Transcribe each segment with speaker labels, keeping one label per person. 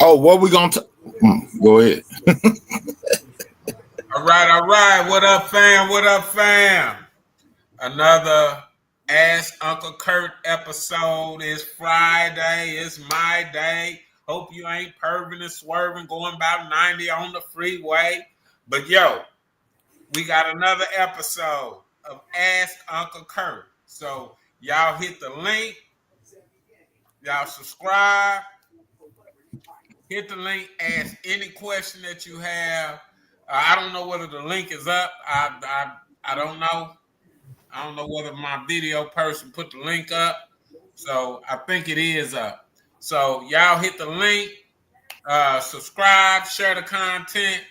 Speaker 1: Oh, what we gonna go ahead.
Speaker 2: All right, all right. What up, fam? What up, fam? Another Ask Uncle Curt episode. It's Friday. It's my day. Hope you ain't perving and swerving, going about 90 on the freeway. But yo, we got another episode of Ask Uncle Curt. So y'all hit the link. Y'all subscribe. Hit the link. Ask any question that you have. I don't know whether the link is up. I don't know. I don't know whether my video person put the link up. So I think it is up. So y'all hit the link, subscribe, share the content,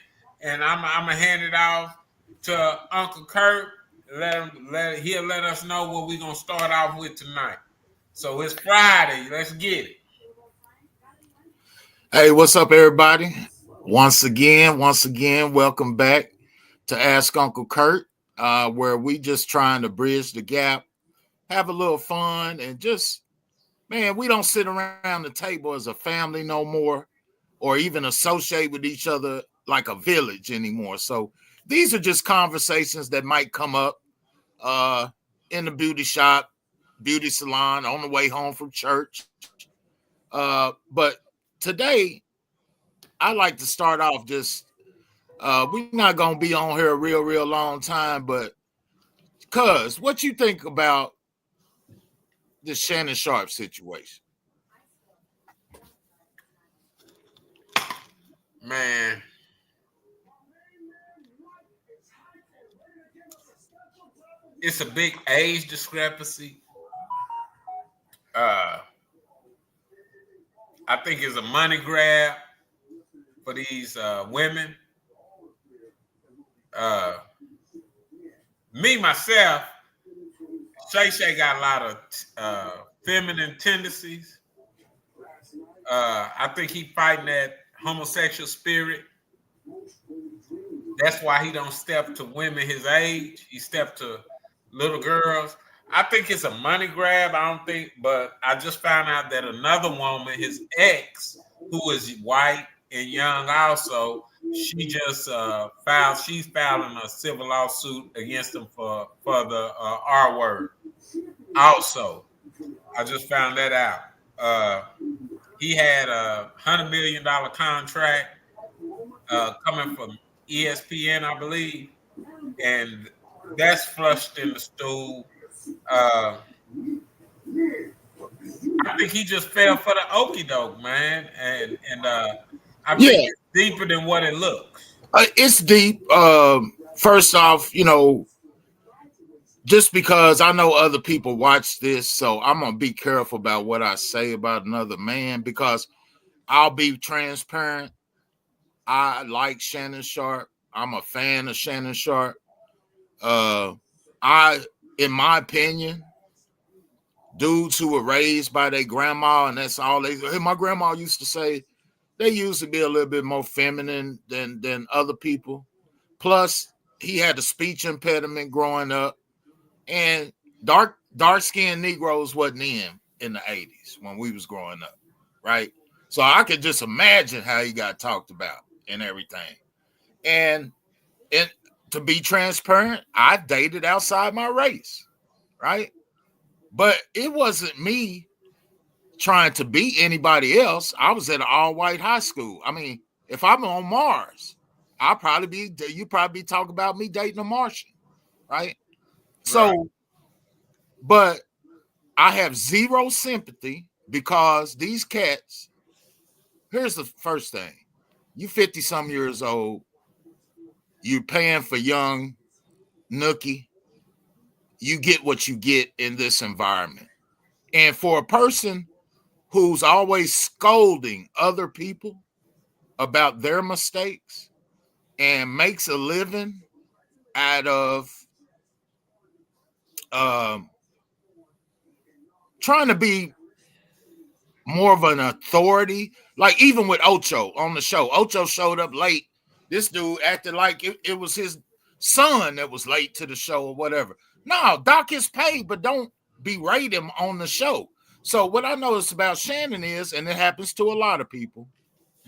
Speaker 2: and I'm gonna hand it off to Uncle Curt. He'll let us know what we're gonna start off with tonight. So it's Friday. Let's get it.
Speaker 1: Hey, what's up, everybody? Once again, welcome back to Ask Uncle Curt, where we just trying to bridge the gap, have a little fun, and just, man, we don't sit around the table as a family no more, or even associate with each other like a village anymore. So these are just conversations that might come up in the beauty shop, beauty salon, on the way home from church. But today, I like to start off just, we're not going to be on here a real long time, but cuz, what you think about the Shannon Sharpe situation?
Speaker 2: Man, it's a big age discrepancy. I think it's a money grab for these women. Me, myself, Shay got a lot of feminine tendencies. I think he fighting that homosexual spirit. That's why he don't step to women his age. He step to little girls. I think it's a money grab. I don't think, but I just found out that another woman, his ex, who is white and young also, she just she's filing a civil lawsuit against him for the R word. Also, I just found that out. He had a $100 million contract coming from ESPN, I believe, and that's flushed in the stool. I think he just fell for the okie doke, man, and I think it's deeper than what it looks.
Speaker 1: It's deep. First off, just because I know other people watch this, so I'm gonna be careful about what I say about another man because I'll be transparent. I like Shannon Sharpe. I'm a fan of Shannon Sharpe. In my opinion, dudes who were raised by their grandma, and that's all my grandma used to say, they used to be a little bit more feminine than other people. Plus, he had a speech impediment growing up, and dark-skinned Negroes wasn't in the 80s when we was growing up, right? So I could just imagine how he got talked about and everything. And to be transparent, I dated outside my race, right? But it wasn't me trying to beat anybody else. I was at an all-white high school. I mean, if I'm on Mars, you probably talk about me dating a Martian, right? So, but I have zero sympathy because these cats, here's the first thing. You 50-some years old, you're paying for young nookie. You get what you get in this environment. And for a person who's always scolding other people about their mistakes and makes a living out of trying to be more of an authority, like even with Ocho on the show. Ocho showed up late. This dude acted like it was his son that was late to the show or whatever. No, Doc is paid, but don't berate him on the show. So what I noticed about Shannon is, and it happens to a lot of people,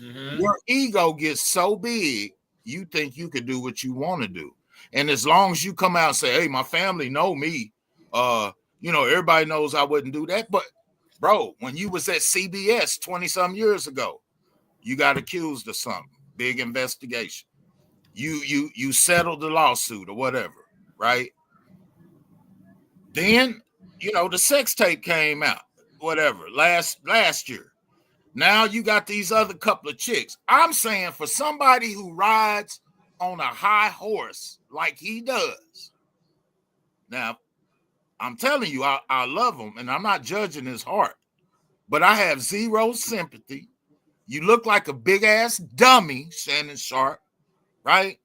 Speaker 2: Mm-hmm.
Speaker 1: Your ego gets so big, you think you can do what you want to do. And as long as you come out and say, hey, my family know me, everybody knows I wouldn't do that. But bro, when you was at CBS 20 some years ago, you got accused of something, big investigation. You settled the lawsuit or whatever, right? Then, the sex tape came out, whatever, last year. Now you got these other couple of chicks. I'm saying for somebody who rides on a high horse like he does. Now, I'm telling you, I love him and I'm not judging his heart, but I have zero sympathy. You look like a big ass dummy, Shannon Sharp, right?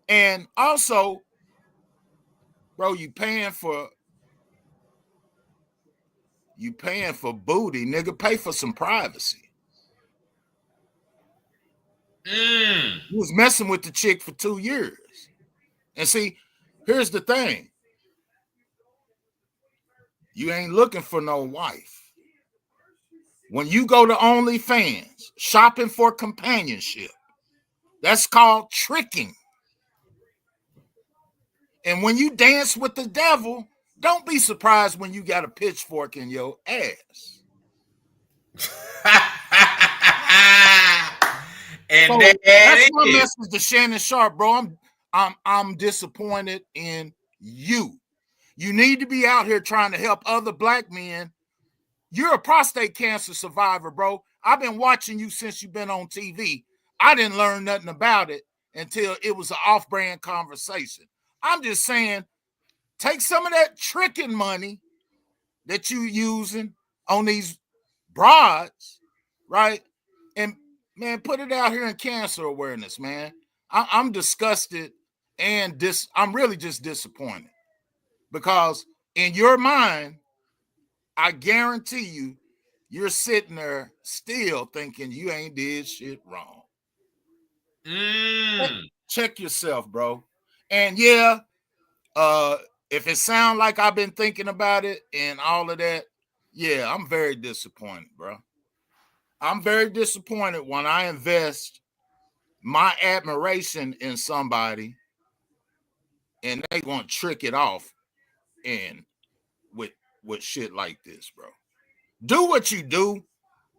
Speaker 1: And also, bro, you paying for booty, nigga. Pay for some privacy. He was messing with the chick for 2 years. And see, here's the thing. You ain't looking for no wife. When you go to OnlyFans, shopping for companionship, that's called tricking. And when you dance with the devil, don't be surprised when you got a pitchfork in your ass.
Speaker 2: And
Speaker 1: So that's my
Speaker 2: is.
Speaker 1: message to Shannon Sharp, bro. I'm disappointed in you. You need to be out here trying to help other black men. You're a prostate cancer survivor, bro. I've been watching you since you've been on TV. I didn't learn nothing about it until it was an off-brand conversation. I'm just saying, take some of that tricking money that you using on these broads, right? And man, put it out here in cancer awareness, man. I'm disgusted and I'm really just disappointed because in your mind, I guarantee you, you're sitting there still thinking you ain't did shit wrong. Check yourself, bro. And yeah, if it sounds like I've been thinking about it and all of that, yeah, I'm very disappointed, bro. I'm very disappointed when I invest my admiration in somebody and they want to trick it off and with shit like this, bro. Do what you do,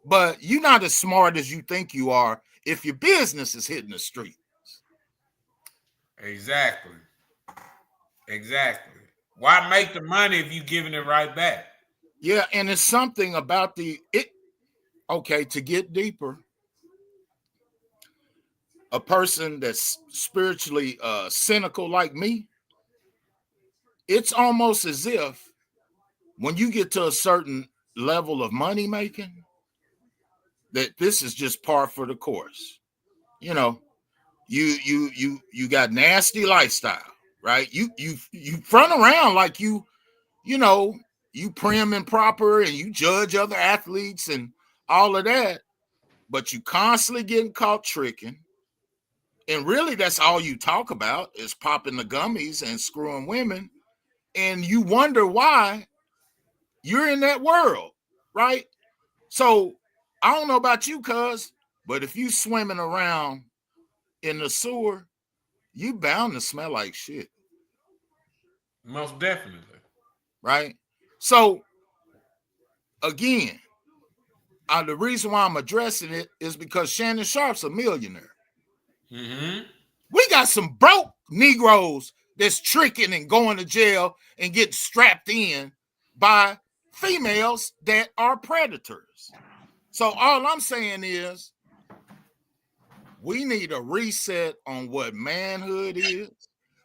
Speaker 1: but you're not as smart as you think you are if your business is hitting the street.
Speaker 2: Exactly. Why make the money if you giving it right back?
Speaker 1: Yeah, and it's something about to get deeper, a person that's spiritually cynical like me, it's almost as if when you get to a certain level of money making, that this is just par for the course. You know, you got nasty lifestyle, right? You front around like you know, you prim and proper and you judge other athletes and all of that, but you constantly getting caught tricking. And really, that's all you talk about is popping the gummies and screwing women. And you wonder why you're in that world, right? So I don't know about you, cuz, but if you swimming around in the sewer, you bound to smell like shit.
Speaker 2: Most definitely.
Speaker 1: Right? So again, the reason why I'm addressing it is because Shannon Sharp's a millionaire.
Speaker 2: Mm-hmm.
Speaker 1: We got some broke Negroes that's tricking and going to jail and getting strapped in by females that are predators. So all I'm saying is we need a reset on what manhood is.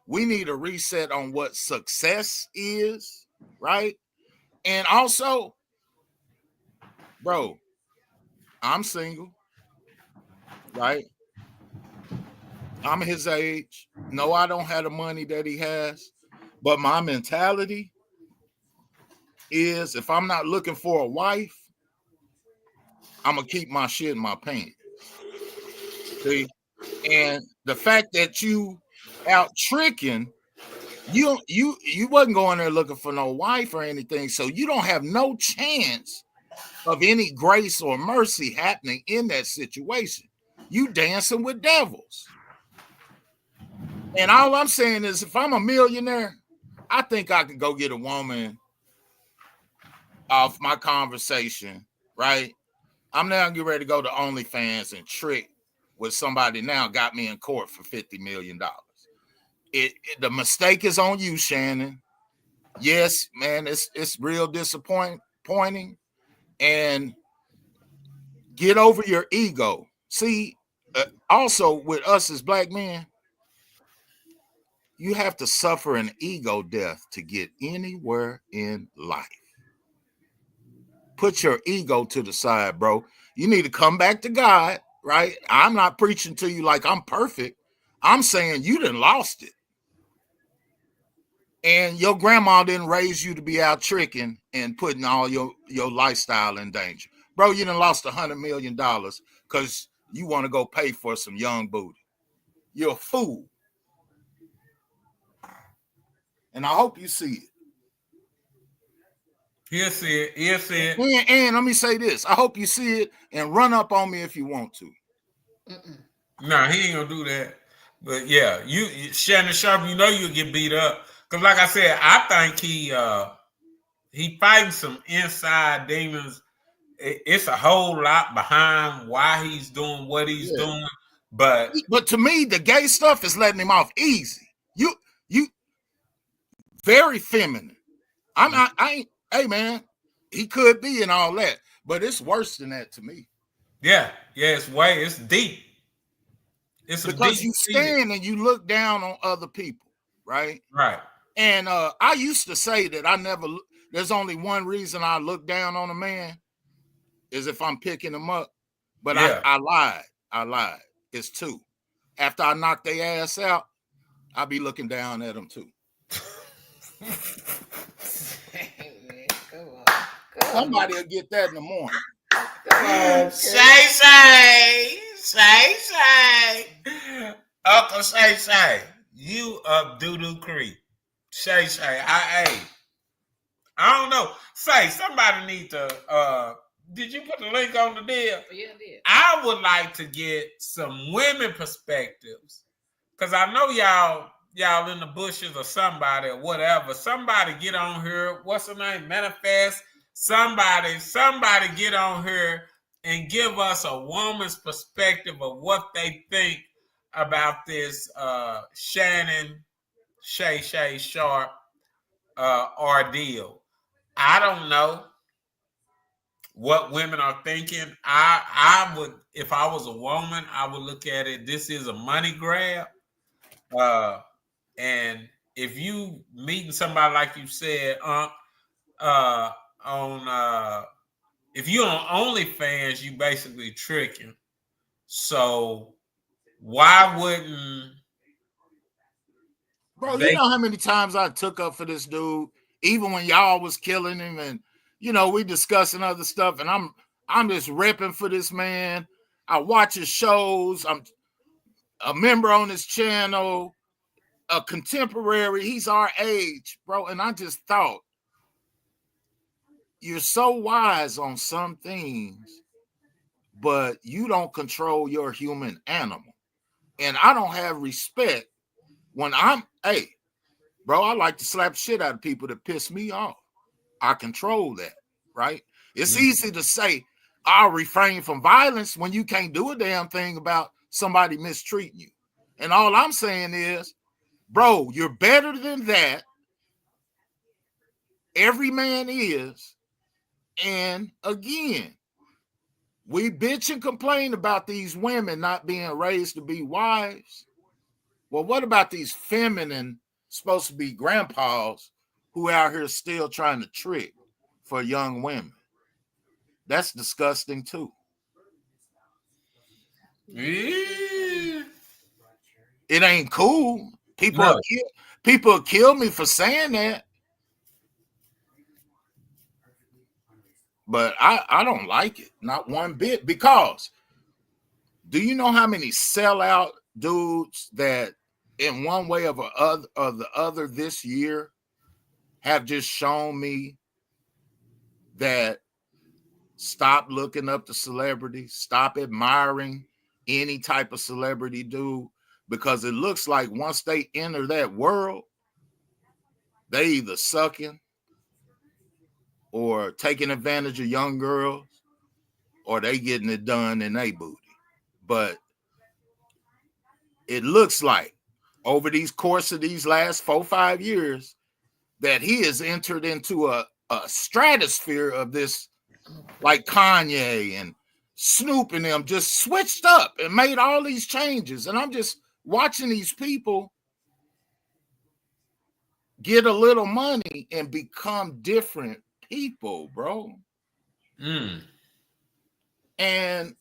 Speaker 1: We need a reset on what success is, right? And also, bro, I'm single, right? I'm his age. No, I don't have the money that he has, but my mentality is if I'm not looking for a wife, I'm gonna keep my shit in my pants. See, and the fact that you out tricking, you wasn't going there looking for no wife or anything, so you don't have no chance of any grace or mercy happening in that situation. You dancing with devils. And all I'm saying is, if I'm a millionaire, I think I could go get a woman off my conversation, right? I'm now getting ready to go to OnlyFans and trick with somebody now got me in court for $50 million. The mistake is on you, Shannon. Yes, man, it's real disappointing. And get over your ego. See, also with us as black men, you have to suffer an ego death to get anywhere in life. Put your ego to the side, bro. You need to come back to God, right? I'm not preaching to you like I'm perfect. I'm saying you done lost it. And your grandma didn't raise you to be out tricking and putting all your lifestyle in danger. Bro, you done lost $100 million because you want to go pay for some young booty. You're a fool. And I hope you see it.
Speaker 2: He'll see it. He'll see it.
Speaker 1: And let me say this. I hope you see it and run up on me if you want to.
Speaker 2: Nah, he ain't gonna do that. But yeah, you Shannon Sharp, you know you'll get beat up. Cause like I said, I think he fighting some inside demons. It's a whole lot behind why he's doing what he's doing. But
Speaker 1: to me, the gay stuff is letting him off easy. You very feminine. I ain't, hey man, he could be and all that, but it's worse than that to me.
Speaker 2: Yeah, it's deep. It's
Speaker 1: because you stand and you look down on other people, right?
Speaker 2: Right.
Speaker 1: And I used to say that there's only one reason I look down on a man is if I'm picking him up. But yeah. I lied. It's two. After I knock their ass out, I'll be looking down at them too. Somebody will get that in the morning.
Speaker 2: Shay. Uncle Shay. You up doo-doo creek. Shay. I don't know. Say, somebody need to did you put the link on the deal?
Speaker 3: Yeah, I did.
Speaker 2: I would like to get some women perspectives. Cause I know y'all in the bushes or somebody or whatever. Somebody get on here. What's her name? Manifest. Somebody get on here and give us a woman's perspective of what they think about this Shannon Shay Sharp ordeal. I don't know what women are thinking. I would, if I was a woman, I would look at it. This is a money grab. And if you meeting somebody like you said, if you on OnlyFans, you basically tricking. So why wouldn't
Speaker 1: bro? You know how many times I took up for this dude, even when y'all was killing him, and we discussing other stuff, and I'm just repping for this man. I watch his shows. I'm a member on his channel, a contemporary. He's our age, bro. And I just thought, you're so wise on some things, but you don't control your human animal. And I don't have respect when hey, bro, I like to slap shit out of people that piss me off. I control that, right? It's easy to say, I'll refrain from violence when you can't do a damn thing about somebody mistreating you. And all I'm saying is, bro, you're better than that. Every man is. And again, we bitch and complain about these women not being raised to be wives. Well, what about these feminine, supposed to be grandpas who out here still trying to trick for young women? That's disgusting too.
Speaker 2: Yeah.
Speaker 1: It ain't cool. People kill me for saying that. But I don't like it, not one bit. Because do you know how many sellout dudes that in one way or the other this year have just shown me that stop looking up to celebrities, stop admiring any type of celebrity do, because it looks like once they enter that world, they either sucking or taking advantage of young girls, or they getting it done in they booty. But it looks like over these course of these last 4-5 years that he has entered into a stratosphere of this, like Kanye and Snoop and them just switched up and made all these changes. And I'm just watching these people get a little money and become different people, bro. And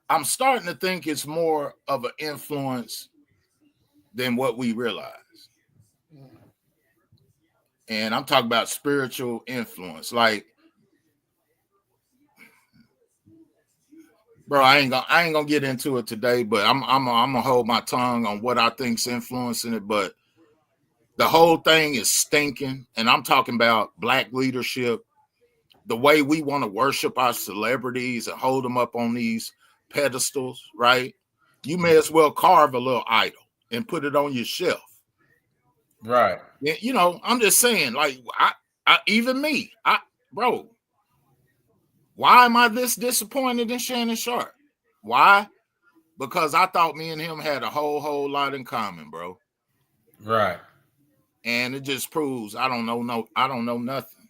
Speaker 1: I'm starting to think it's more of an influence than what we realize. And I'm talking about spiritual influence. Like, bro, I ain't gonna get into it today, but I'm gonna hold my tongue on what I think's influencing it. But the whole thing is stinking, and I'm talking about black leadership, the way we want to worship our celebrities and hold them up on these pedestals, right? You may as well carve a little idol and put it on your shelf.
Speaker 2: Right.
Speaker 1: You know, I'm just saying, like, even me, bro, why am I this disappointed in Shannon Sharp? Why? Because I thought me and him had a whole lot in common, bro.
Speaker 2: Right.
Speaker 1: And it just proves I don't know nothing.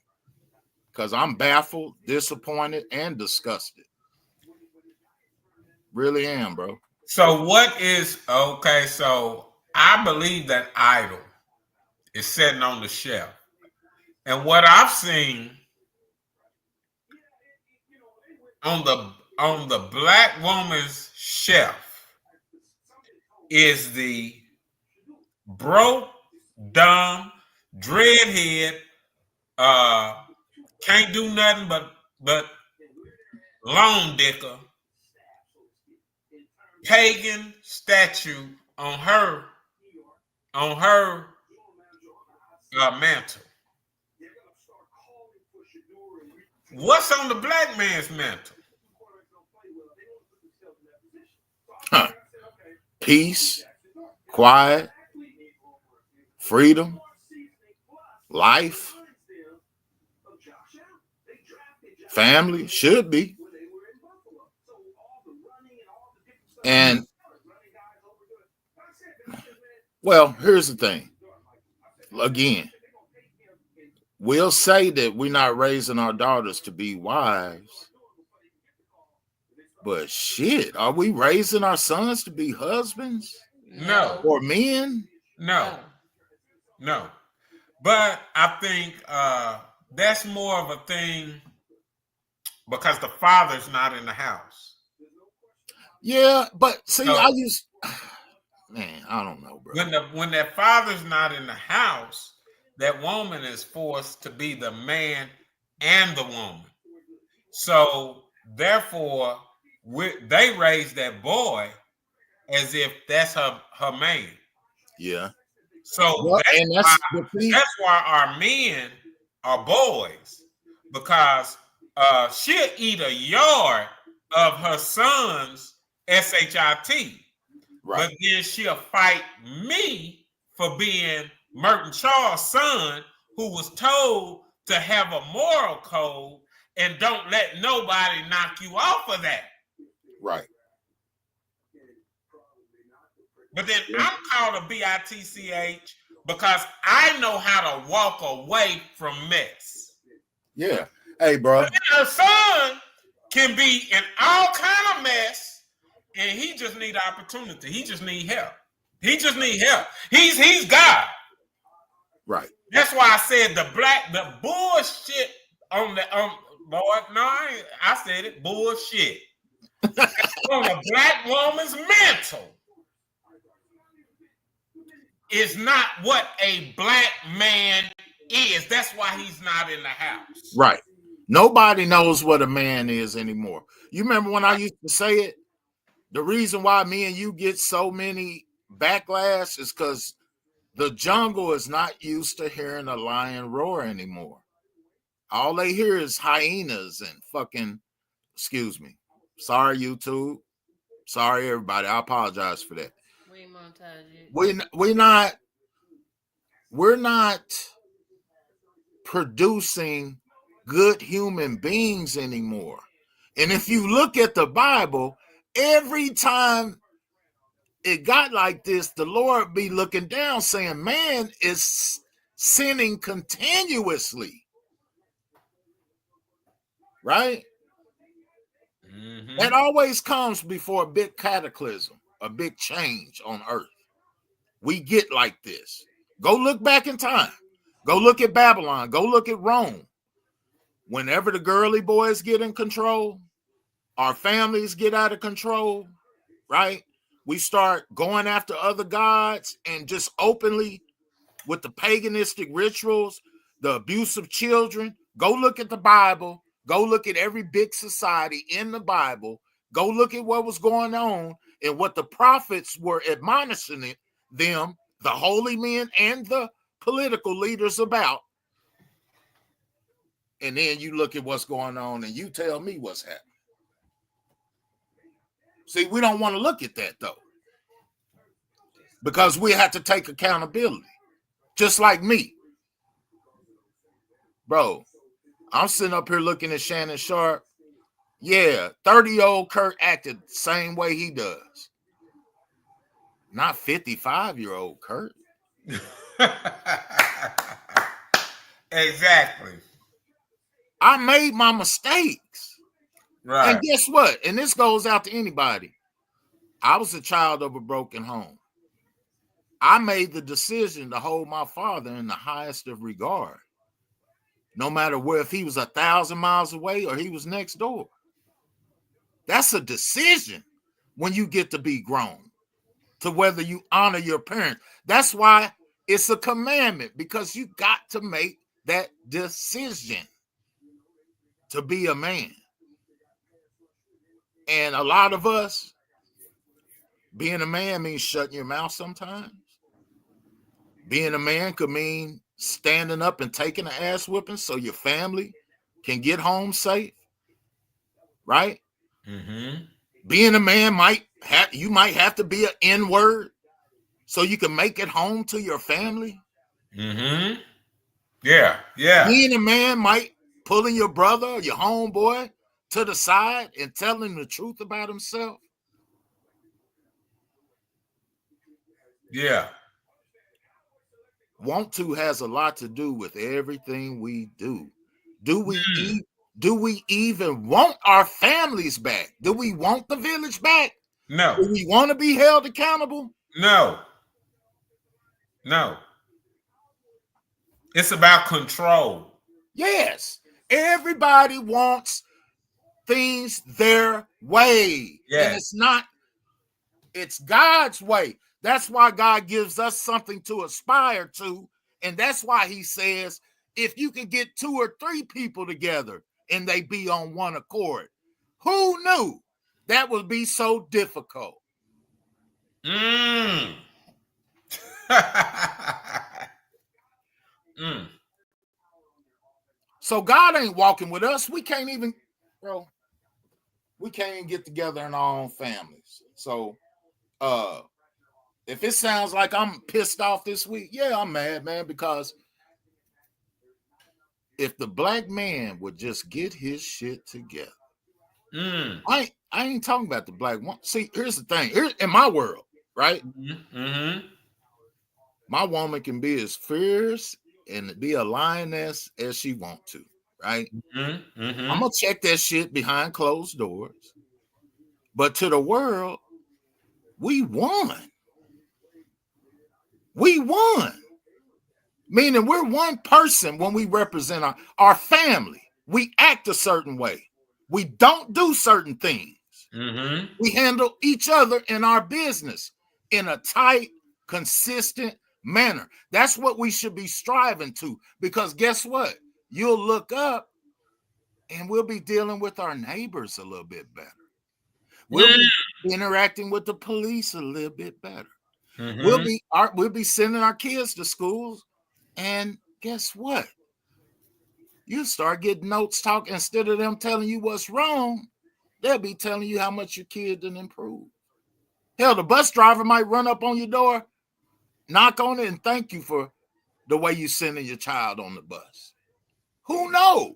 Speaker 1: Because I'm baffled, disappointed, and disgusted. Really am, bro.
Speaker 2: So what is okay? So I believe that idol is sitting on the shelf, and what I've seen on the black woman's shelf is the broke, dumb, dreadhead, can't do nothing but long dicker, pagan statue on her mantle. What's on the black man's mantle?
Speaker 1: Peace, quiet, freedom, life, family, should be. And well, here's the thing. Again, we'll say that we're not raising our daughters to be wives, but shit, are we raising our sons to be husbands?
Speaker 2: No.
Speaker 1: Or men?
Speaker 2: No. But I think that's more of a thing because the father's not in the house.
Speaker 1: Yeah, but see,
Speaker 2: So,
Speaker 1: I don't know, bro.
Speaker 2: When that father's not in the house, that woman is forced to be the man and the woman. So therefore, they raise that boy as if that's her man.
Speaker 1: Yeah.
Speaker 2: So that's why our men are boys, because she'll eat a yard of her son's shit, right. But then she'll fight me for being Merton Charles' son, who was told to have a moral code and don't let nobody knock you off of that.
Speaker 1: Right.
Speaker 2: But then I'm called a bitch because I know how to walk away from mess.
Speaker 1: Yeah. Hey, bro.
Speaker 2: But then her son can be in all kind of mess, and he just need opportunity. He just need help. He's God.
Speaker 1: Right.
Speaker 2: That's why I said the bullshit on Lord. No, I said it. Bullshit. On a black woman's mantle is not what a black man is. That's why he's not in the house.
Speaker 1: Right. Nobody knows what a man is anymore. You remember when I used to say it? The reason why me and you get so many backlash is because the jungle is not used to hearing a lion roar anymore. All they hear is hyenas and fucking, excuse me, Sorry, YouTube. Sorry, everybody. I apologize for that.
Speaker 3: We montage it.
Speaker 1: We're not producing good human beings anymore. And if you look at the Bible, every time it got like this, the Lord be looking down saying, man is sinning continuously. Right?
Speaker 2: Mm-hmm.
Speaker 1: That always comes before a big cataclysm, a big change on earth. We get like this. Go look back in time. Go look at Babylon. Go look at Rome. Whenever the girly boys get in control, our families get out of control, right? We start going after other gods and just openly with the paganistic rituals, the abuse of children. Go look at the Bible. Go look at every big society in the Bible. Go look at what was going on and what the prophets were admonishing them, the holy men and the political leaders about. And then you look at what's going on and you tell me what's happening. See, we don't want to look at that though, because we have to take accountability. Just like me. Bro, I'm sitting up here looking at Shannon Sharp. Yeah, 30-year-old Curt acted the same way he does. Not 55-year-old Curt.
Speaker 2: Exactly.
Speaker 1: I made my mistakes.
Speaker 2: Right.
Speaker 1: And guess what? And this goes out to anybody. I was a child of a broken home. I made the decision to hold my father in the highest of regard. No matter where, if he was 1,000 miles away or he was next door. That's a decision when you get to be grown, to whether you honor your parents. That's why it's a commandment, because you got to make that decision to be a man. And a lot of us, being a man means shutting your mouth sometimes. Being a man could mean standing up and taking an ass whipping so your family can get home safe. Right?
Speaker 2: Mm-hmm.
Speaker 1: Being a man might have to be an N-word so you can make it home to your family.
Speaker 2: Mm-hmm. Yeah, yeah.
Speaker 1: Being a man might pulling your brother or your homeboy to the side and telling him the truth about himself.
Speaker 2: Yeah.
Speaker 1: Want to has a lot to do with everything we do. Do we even want our families back? Do we want the village back?
Speaker 2: No.
Speaker 1: Do we want to be held accountable?
Speaker 2: No. No. It's about control.
Speaker 1: Yes. Everybody wants things their way.
Speaker 2: Yes.
Speaker 1: And it's God's way. That's why God gives us something to aspire to. And that's why he says, if you can get 2 or 3 people together and they be on one accord, who knew that would be so difficult?
Speaker 2: Mm.
Speaker 1: So God ain't walking with us. We can't even get together in our own families. So if it sounds like I'm pissed off this week, yeah, I'm mad, man, because if the black man would just get his shit together. I ain't talking about the black one. See, here's the thing. Here in my world, right?
Speaker 2: Mm-hmm.
Speaker 1: My woman can be as fierce and be a lioness as she want to, right?
Speaker 2: Mm-hmm. Mm-hmm.
Speaker 1: I'm gonna check that shit behind closed doors. But to the world, we won. We won. Meaning we're one person when we represent our family. We act a certain way. We don't do certain things.
Speaker 2: Mm-hmm.
Speaker 1: We handle each other in our business in a tight, consistent manner. That's what we should be striving to, because guess what? You'll look up and we'll be dealing with our neighbors a little bit better. We'll be interacting with the police a little bit better.
Speaker 2: Mm-hmm.
Speaker 1: We'll be sending our kids to schools, and guess what? You start getting notes talking instead of them telling you what's wrong. they'll be telling you how much your kid done improved. Hell, the bus driver might run up on your door, knock on it, and thank you for the way you sending your child on the bus. Who knows?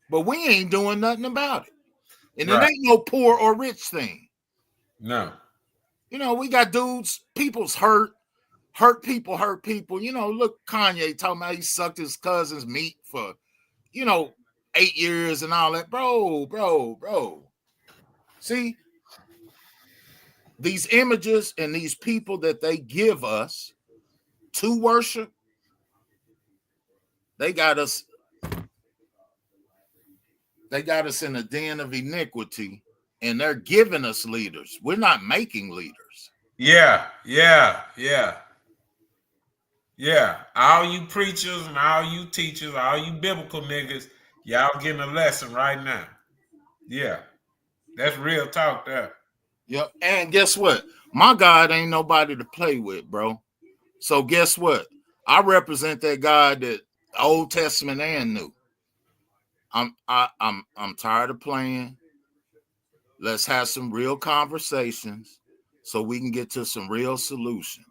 Speaker 1: But we ain't doing nothing about it. And it
Speaker 2: Right.
Speaker 1: ain't no poor or rich thing.
Speaker 2: No.
Speaker 1: You know, we got dudes, people's hurt people hurt people. You know, look, Kanye talking about he sucked his cousin's meat for, 8 years and all that. Bro. See, these images and these people that they give us to worship, they got us in a den of iniquity, and they're giving us leaders. We're not making leaders.
Speaker 2: Yeah. All you preachers and all you teachers, all you biblical niggas, y'all getting a lesson right now. Yeah. That's real talk there.
Speaker 1: Yep. And guess what? My God ain't nobody to play with, bro. So guess what? I represent that God that Old Testament and New. I'm tired of playing. Let's have some real conversations so we can get to some real solutions.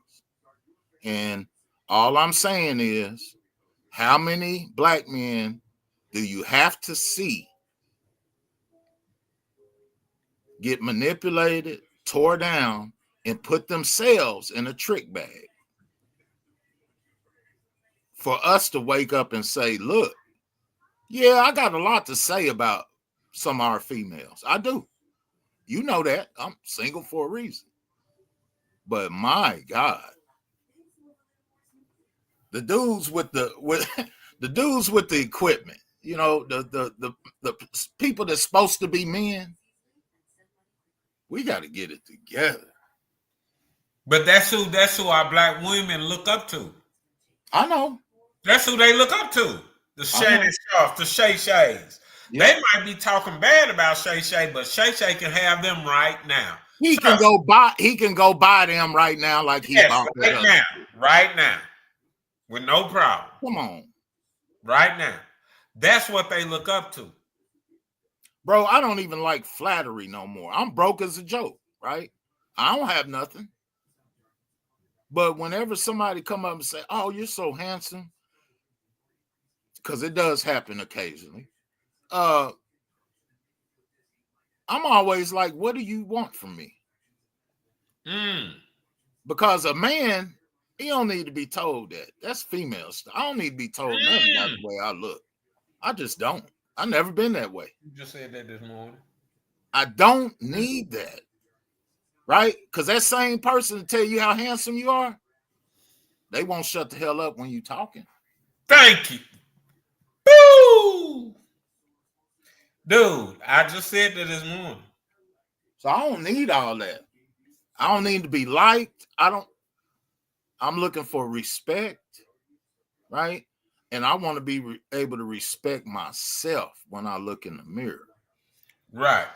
Speaker 1: And all I'm saying is, how many black men do you have to see get manipulated, tore down, and put themselves in a trick bag for us to wake up and say, look, yeah, I got a lot to say about some of our females. I do. You know that. I'm single for a reason. But my God, the dudes with the dudes with the equipment, the people that's supposed to be men, we got to get it together.
Speaker 2: But that's who our black women look up to.
Speaker 1: I know.
Speaker 2: That's who they look up to. The Shannon Sharps, the Shay Shays. Yep. They might be talking bad about Shay Shay, but Shay Shay can have them right now.
Speaker 1: He can go buy them right now, like he bought them.
Speaker 2: Right now, with no problem.
Speaker 1: Come on,
Speaker 2: right now. That's what they look up to,
Speaker 1: bro. I don't even like flattery no more. I'm broke as a joke, right? I don't have nothing. But whenever somebody come up and say, "Oh, you're so handsome," because it does happen occasionally. I'm always like, what do you want from me? Because a man, he don't need to be told that. That's female stuff. I don't need to be told nothing about the way I look. I just don't. I've never been that way.
Speaker 2: You just said that this morning.
Speaker 1: I don't need that. Right? Because that same person to tell you how handsome you are, they won't shut the hell up when you talking.
Speaker 2: Thank you. Boo! Dude, I just said that this morning.
Speaker 1: So I don't need all that. I don't need to be liked. I'm looking for respect, right? And I want to be able to respect myself when I look in the mirror.
Speaker 2: Right.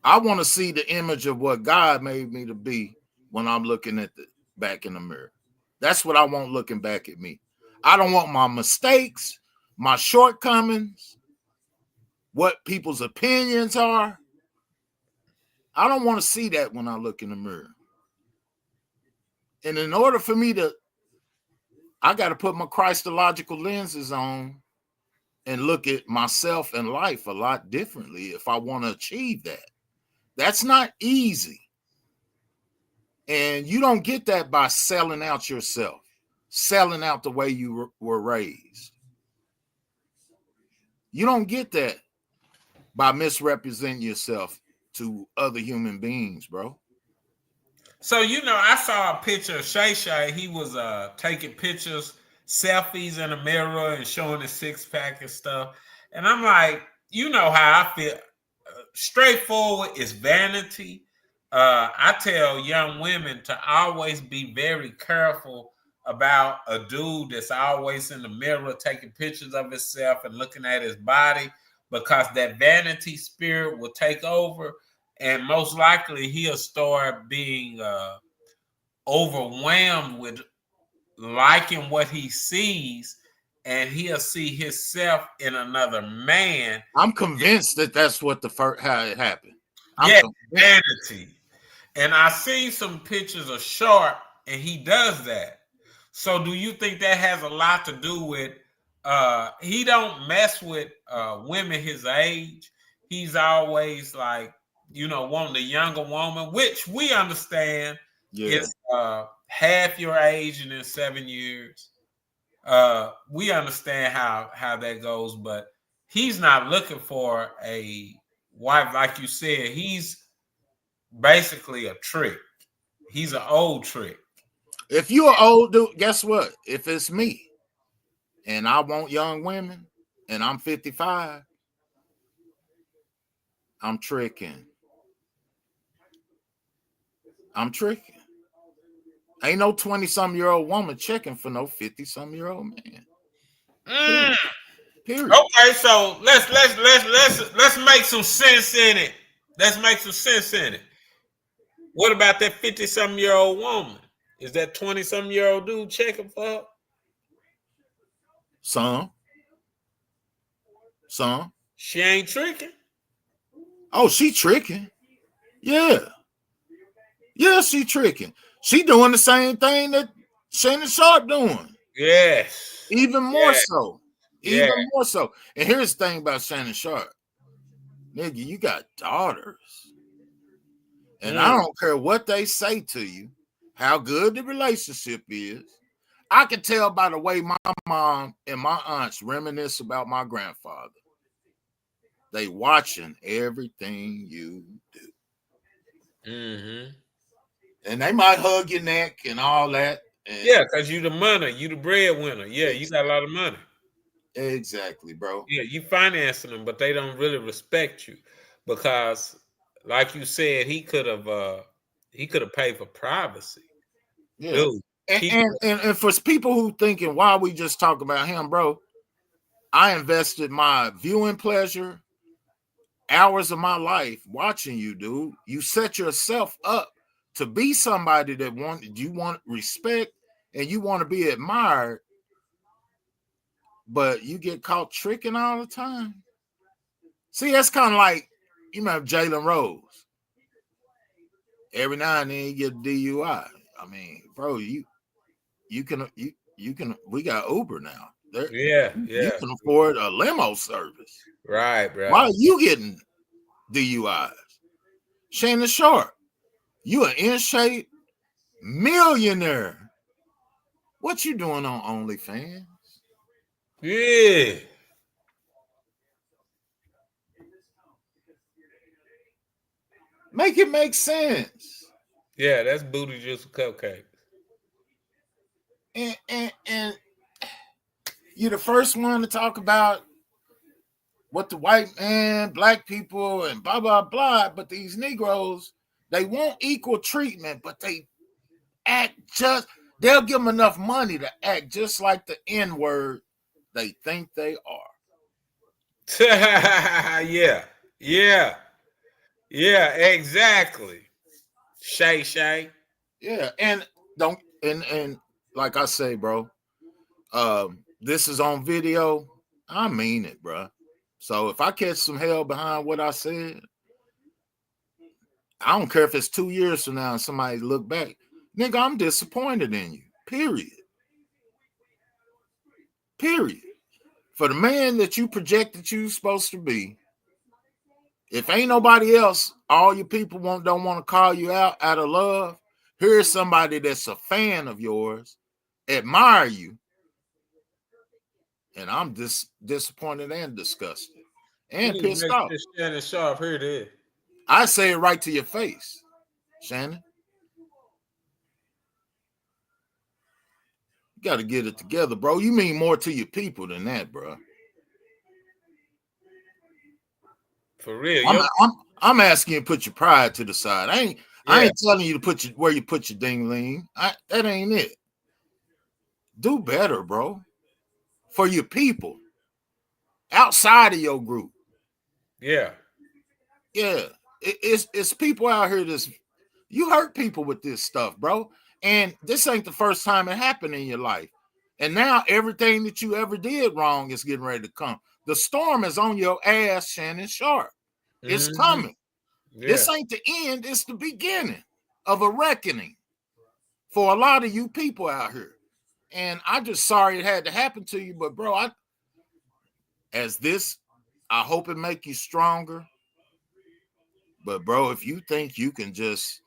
Speaker 1: I want to see the image of what God made me to be when I'm looking at the back in the mirror. That's what I want looking back at me. I don't want my mistakes, my shortcomings, what people's opinions are. I don't want to see that when I look in the mirror. And in order for me I got to put my Christological lenses on and look at myself and life a lot differently if I want to achieve that. That's not easy. And you don't get that by selling out yourself, selling out the way you were raised. You don't get that by misrepresenting yourself to other human beings, bro.
Speaker 2: So, I saw a picture of Shay Shay. He was taking pictures, selfies in the mirror and showing his six-pack and stuff. And I'm like, you know how I feel. Straightforward is vanity. I tell young women to always be very careful about a dude that's always in the mirror taking pictures of himself and looking at his body, because that vanity spirit will take over, and most likely he'll start being overwhelmed with liking what he sees, and he'll see himself in another man.
Speaker 1: I'm convinced that that's what how it happened. I'm
Speaker 2: Yeah,
Speaker 1: convinced.
Speaker 2: vanity. And I see some pictures of Sharp, and he does that. So do you think that has a lot to do with he don't mess with women his age? He's always like, wanting a younger woman, which we understand
Speaker 1: Yeah.
Speaker 2: is half your age and in 7 years. We understand how that goes, but he's not looking for a wife, like you said. He's basically a trick. He's an old trick.
Speaker 1: If you're an old dude, guess what? If it's me and I want young women and I'm 55, I'm tricking. I'm tricking. Ain't no 20-some-year-old woman checking for no 50-some-year-old man.
Speaker 2: Mm.
Speaker 1: Period.
Speaker 2: Okay, so let's make some sense in it. Let's make some sense in it. What about that 50-some-year-old woman? Is that 20-some-year-old dude checking for her?
Speaker 1: Some.
Speaker 2: She ain't tricking.
Speaker 1: Oh, she tricking. Yeah. Yeah, she tricking. She doing the same thing that Shannon Sharp doing.
Speaker 2: Yes.
Speaker 1: Even more so.
Speaker 2: Yeah.
Speaker 1: Even more so. And here's the thing about Shannon Sharp. Nigga, you got daughters. And I don't care what they say to you, how good the relationship is. I can tell by the way my mom and my aunts reminisce about my grandfather. They watching everything you do.
Speaker 2: Mm-hmm.
Speaker 1: And they might hug your neck and all that. And
Speaker 2: yeah, because you the money, you the breadwinner. Yeah, you got a lot of money.
Speaker 1: Exactly, bro.
Speaker 2: Yeah, you financing them, but they don't really respect you because, like you said, he could have paid for privacy.
Speaker 1: Yeah.
Speaker 2: Dude,
Speaker 1: And for people who thinking, why we just talk about him, bro, I invested my viewing pleasure, hours of my life watching you, dude. You set yourself up to be somebody that you want respect and you want to be admired, but you get caught tricking all the time. See, that's kind of like, you remember Jalen Rose. Every now and then you get a DUI. I mean, bro, you can we got Uber now. You can afford a limo service.
Speaker 2: Right.
Speaker 1: Why are you getting DUIs? Shannon Sharp, you an in shape millionaire. What you doing on OnlyFans?
Speaker 2: Yeah.
Speaker 1: Make it make sense.
Speaker 2: Yeah, that's booty juice cupcake.
Speaker 1: And you're the first one to talk about what the white man, black people, and blah, blah, blah. But these Negroes, they want equal treatment, but they act they'll give them enough money to act just like the N-word they think they are.
Speaker 2: Yeah, exactly. Shay.
Speaker 1: Yeah, and don't and like I say, bro, this is on video. I mean it, bro. So if I catch some hell behind what I said, I don't care if it's 2 years from now and somebody look back. Nigga, I'm disappointed in you. Period. For the man that you projected you supposed to be, if ain't nobody else, all your people don't want to call you out of love. Here's somebody that's a fan of yours, admire you, and I'm disappointed and disgusted and pissed off.
Speaker 2: Shannon Sharp, here it is.
Speaker 1: I say it right to your face, Shannon. You got to get it together, bro. You mean more to your people than that, bro.
Speaker 2: For real.
Speaker 1: I'm asking you to put your pride to the side. I ain't telling you to put where you put your ding-ling. That ain't it. Do better, bro. For your people. Outside of your group.
Speaker 2: Yeah.
Speaker 1: Yeah. It's people out here you hurt people with this stuff, bro. And this ain't the first time it happened in your life. And now everything that you ever did wrong is getting ready to come. The storm is on your ass, Shannon Sharp. It's coming.
Speaker 2: Yeah.
Speaker 1: This ain't the end. It's the beginning of a reckoning for a lot of you people out here. And I'm just sorry it had to happen to you. But, bro, I hope it make you stronger. But, bro, if you think you can just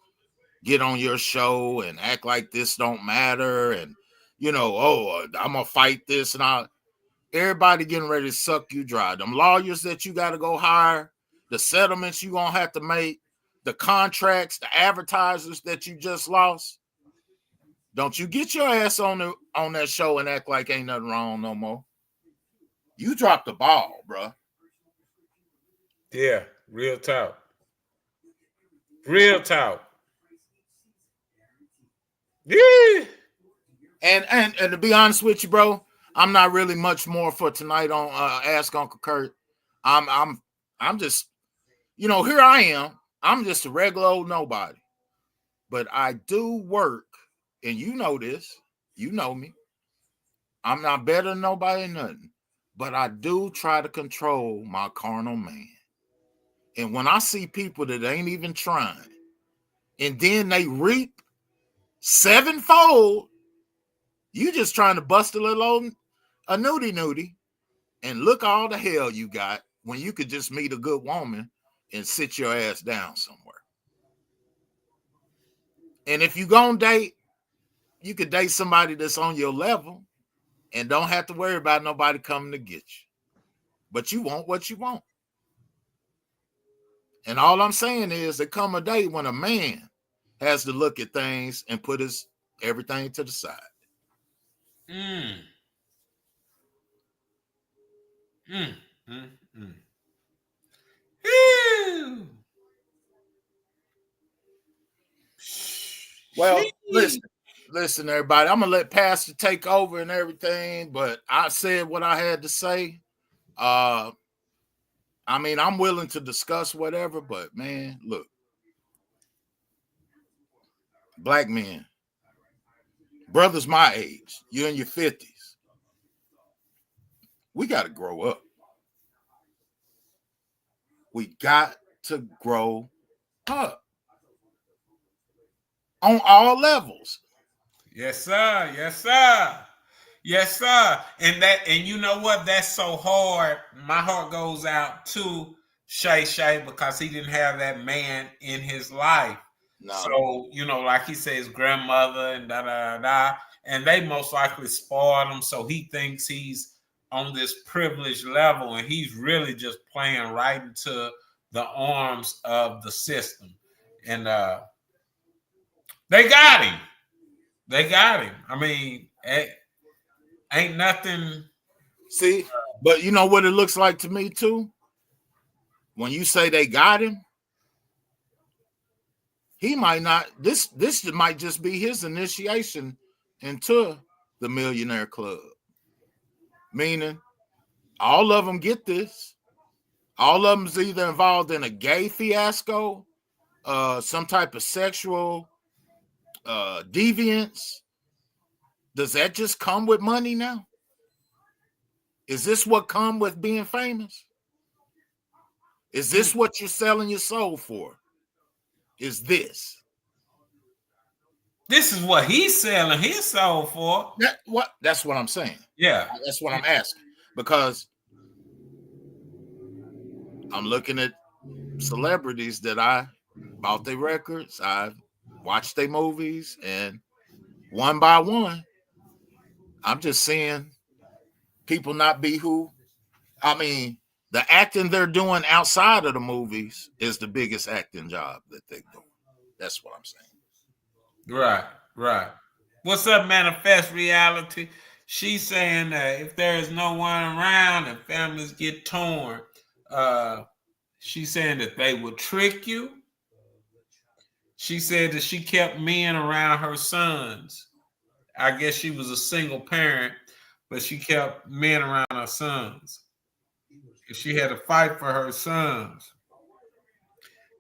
Speaker 1: get on your show and act like this don't matter and, I'm going to fight this and everybody getting ready to suck you dry. Them lawyers that you got to go hire, the settlements you going to have to make, the contracts, the advertisers that you just lost. Don't you get your ass on that show and act like ain't nothing wrong no more. You dropped the ball, bro.
Speaker 2: Yeah, real talk. Real talk. Yeah.
Speaker 1: And to be honest with you, bro, I'm not really much more for tonight on Ask Uncle Curt. I'm just, here I am. I'm just a regular old nobody. But I do work, and you know this. You know me. I'm not better than nobody, nothing. But I do try to control my carnal man. And when I see people that ain't even trying, and then they reap sevenfold, you just trying to bust a little old a nudie, and look all the hell you got when you could just meet a good woman and sit your ass down somewhere. And if you gonna date, you could date somebody that's on your level and don't have to worry about nobody coming to get you. But you want what you want. And all I'm saying is there come a day when a man has to look at things and put his everything to the side. Well, listen, everybody. I'm gonna let Pastor take over and everything, but I said what I had to say. I'm willing to discuss whatever, but man, look, black men, brothers my age, you're in your 50s. We got to grow up. We got to grow up on all levels.
Speaker 2: Yes, sir. Yes, sir. Yes, sir. And you know what? That's so hard. My heart goes out to Shay because he didn't have that man in his life. No. So, like he said, his grandmother and da. And they most likely spoiled him. So he thinks he's on this privileged level and he's really just playing right into the arms of the system. And they got him. They got him. I mean, ain't nothing.
Speaker 1: See, but you know what it looks like to me too? When you say they got him, he might not. This might just be his initiation into the millionaire club. Meaning, all of them get this. All of them's either involved in a gay fiasco, some type of sexual deviance. Does that just come with money now? Is this what come with being famous? Is this what you're selling your soul for? Is this?
Speaker 2: This is what he's selling his soul for.
Speaker 1: That's what I'm saying.
Speaker 2: Yeah.
Speaker 1: That's what I'm asking. Because I'm looking at celebrities that I bought their records, I watched their movies, and one by one, I'm just seeing people not be who. I mean, the acting they're doing outside of the movies is the biggest acting job that they're doing. That's what I'm saying.
Speaker 2: Right. What's up, Manifest Reality? She's saying that if there is no one around and families get torn, she's saying that they would trick you. She said that she kept men around her sons. I guess she was a single parent, but she kept men around her sons. She had to fight for her sons.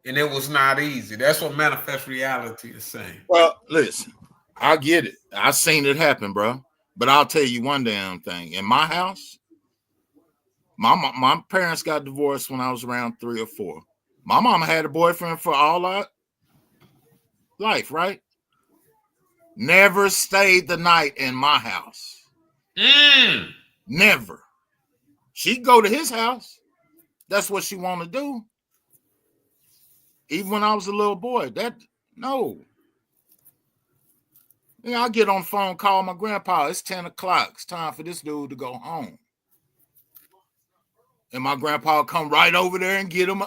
Speaker 2: And it was not easy. That's what Manifest Reality is saying.
Speaker 1: Well, listen, I get it. I've seen it happen, bro. But I'll tell you one damn thing. In my house, my parents got divorced when I was around 3 or 4. My mama had a boyfriend for all our life, right? Never stayed the night in my house. Never. She'd go to his house. That's what she wanted to do. Even when I was a little boy. No. I get on the phone, call my grandpa. It's 10 o'clock. It's time for this dude to go home. And my grandpa come right over there and get him.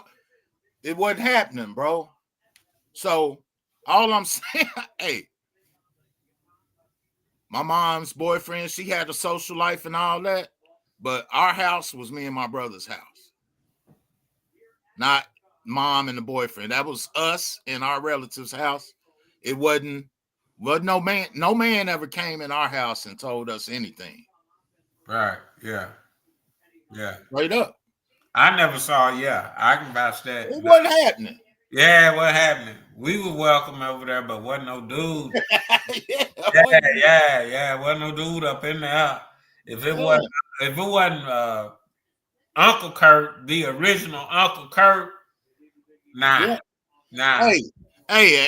Speaker 1: It wasn't happening, bro. So all I'm saying, hey, my mom's boyfriend, she had a social life and all that. But our house was me and my brother's house. Not mom and the boyfriend. That was us in our relative's house. It wasn't no man ever came in our house and told us anything.
Speaker 2: Right. Yeah. Yeah.
Speaker 1: Straight up.
Speaker 2: I never saw, I can vouch that.
Speaker 1: It wasn't happening.
Speaker 2: Yeah, what happened? We were welcome over there, but wasn't no dude. Wasn't no dude up in there. If it wasn't Uncle Curt, the original Uncle Curt, nah.
Speaker 1: Hey,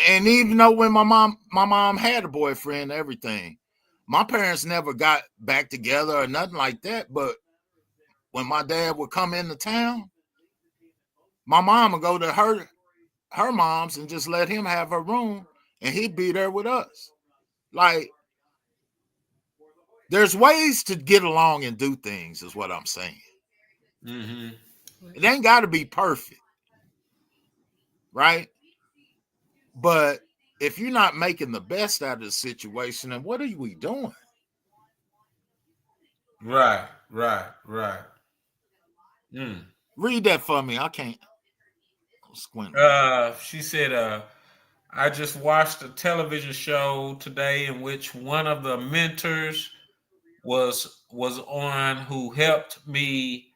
Speaker 1: and even though when my mom had a boyfriend and everything, my parents never got back together or nothing like that. But when my dad would come into town, my mom would go to her mom's and just let him have her room, and he'd be there with us. Like, there's ways to get along and do things, is what I'm saying.
Speaker 2: Mm-hmm.
Speaker 1: It ain't got to be perfect, right? But if you're not making the best out of the situation, then what are we doing?
Speaker 2: Right.
Speaker 1: Read that for me. I can't squint.
Speaker 2: She said, I just watched a television show today in which one of the mentors was on, who helped me,